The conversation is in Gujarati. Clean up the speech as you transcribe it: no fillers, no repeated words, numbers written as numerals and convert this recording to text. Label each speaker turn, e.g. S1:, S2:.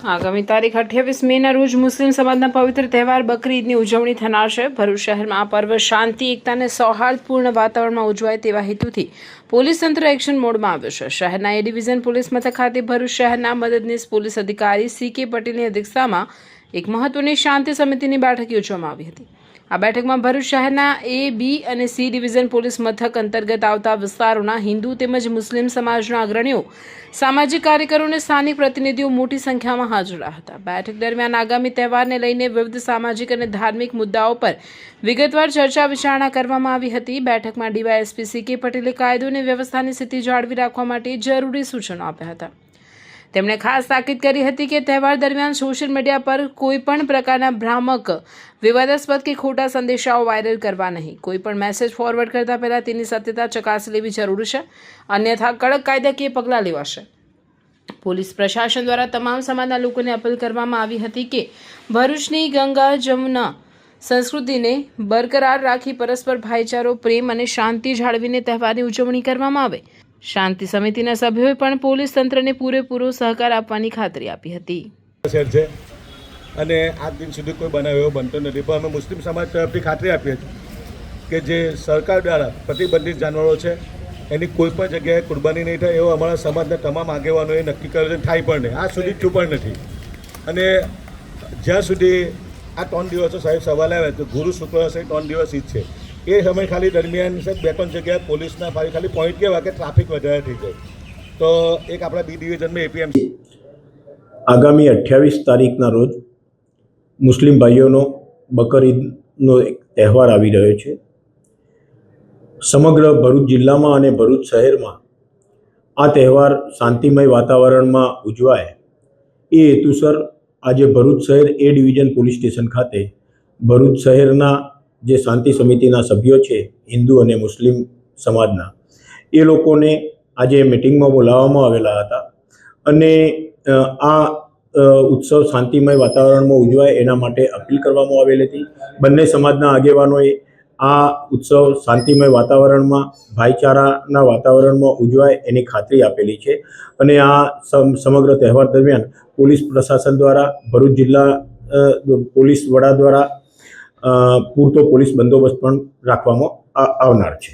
S1: આગામી તારીખ 28 મેના રોજ મુસ્લિમ સમાજના પવિત્ર તહેવાર બકરી ઈદની ઉજવણી થનાર છે। ભરૂચ શહેરમાં આ પર્વ શાંતિ, એકતા અને સૌહાર્દપૂર્ણ વાતાવરણમાં ઉજવાય તેવા હેતુથી પોલીસ તંત્ર એક્શન મોડમાં આવ્યો છે। શહેરના એ ડિવિઝન પોલીસ મથક ખાતે ભરૂચ શહેરના મદદનીશ પોલીસ અધિકારી CK પટેલની અધ્યક્ષતામાં એક મહત્વની શાંતિ સમિતિની બેઠક યોજવામાં આવી હતી। આ બેઠકમાં ભરૂચ શહેરના A, B અને C ડિવિઝન પોલીસ મથક અંતર્ગત આવતા વિસ્તારોના હિન્દુ તેમજ મુસ્લિમ સમાજના અગ્રણીઓ, સામાજિક કાર્યકરો અને સ્થાનિક પ્રતિનિધિઓ મોટી સંખ્યામાં હાજર રહ્યા હતા। બેઠક દરમિયાન આગામી તહેવારને લઈને વિવિધ સામાજિક અને ધાર્મિક મુદ્દાઓ પર વિગતવાર ચર્ચા વિચારણા કરવામાં આવી હતી। બેઠકમાં DYSP CK પટેલે કાયદો અને વ્યવસ્થાની સ્થિતિ જાળવી રાખવા માટે જરૂરી સૂચનો આપ્યા હતા। તેમણે ખાસ તાકીદ કરી હતી કે તહેવાર દરમિયાન સોશિયલ મીડિયા પર કોઈપણ પ્રકારના ભ્રામક, વિવાદાસ્પદ કે ખોટા સંદેશાઓ વાયરલ કરવા નહીં। કોઈપણ મેસેજ ફોરવર્ડ કરતા પહેલા તેની સત્યતા ચકાસી લેવી જરૂરી છે, અન્યથા કડક કાયદાકીય પગલાં લેવાશે। પોલીસ પ્રશાસન દ્વારા તમામ સમાજના લોકોને અપીલ કરવામાં આવી હતી કે ભરૂચની ગંગા જમુના સંસ્કૃતિને બરકરાર રાખી પરસ્પર ભાઈચારો, પ્રેમ અને શાંતિ જાળવીને તહેવારની ઉજવણી કરવામાં આવે। શાંતિ સમિતિના સભ્યોએ પણ પોલીસ તંત્રને પૂરેપૂરો સહકાર આપવાની ખાતરી આપી હતી।
S2: અને આજ દિન સુધી કોઈ બનાવ એવો બનતો નથી, પણ અમે મુસ્લિમ સમાજ તરફથી ખાતરી આપીએ છીએ કે જે સરકાર દ્વારા પ્રતિબંધિત જાનવરો છે એની કોઈ પણ જગ્યાએ કુરબાની નહીં થાય એવો અમારા સમાજના તમામ આગેવાનોએ નક્કી કર્યું છે। થાય પણ નહીં, આજ સુધી થયું પણ નથી। અને જ્યાં સુધી આ 3 દિવસો સાહેબ સવાલ આવે તો ગુરુ શુક્ર શનિ 3 દિવસ ઈદ છે, એ સમય ખાલી દરમિયાન સાહેબ 2-3 જગ્યાએ પોલીસના ખાલી પોઈન્ટ કેવા કે ટ્રાફિક વધારે થઈ જાય, તો એક આપણા B ડિવિઝનમાં APMC
S3: આગામી 28 તારીખના રોજ મુસ્લિમ ભાઈઓનો બકર ઈદનો એક તહેવાર આવી રહ્યો છે। સમગ્ર ભરૂચ જિલ્લામાં અને ભરૂચ શહેરમાં આ તહેવાર શાંતિમય વાતાવરણમાં ઉજવાય એ હેતુસર આજે ભરૂચ શહેર A ડિવિઝન પોલીસ સ્ટેશન ખાતે ભરૂચ શહેરના જે શાંતિ સમિતિના સભ્યો છે, હિન્દુ અને મુસ્લિમ સમાજના, એ લોકોને આજે મિટિંગમાં બોલાવવામાં આવેલા હતા અને આ ઉત્સવ શાંતિમય વાતાવરણમાં ઉજવાય એના માટે અપીલ કરવામાં આવેલી હતી। બંને સમાજના આગેવાનોએ આ ઉત્સવ શાંતિમય વાતાવરણમાં, ભાઈચારાના વાતાવરણમાં ઉજવાય એની ખાતરી આપેલી છે અને આ સમગ્ર તહેવાર દરમિયાન પોલીસ પ્રશાસન દ્વારા, ભરૂચ જિલ્લા પોલીસ વડા દ્વારા પૂરતો પોલીસ બંદોબસ્ત પણ રાખવામાં આવનાર છે।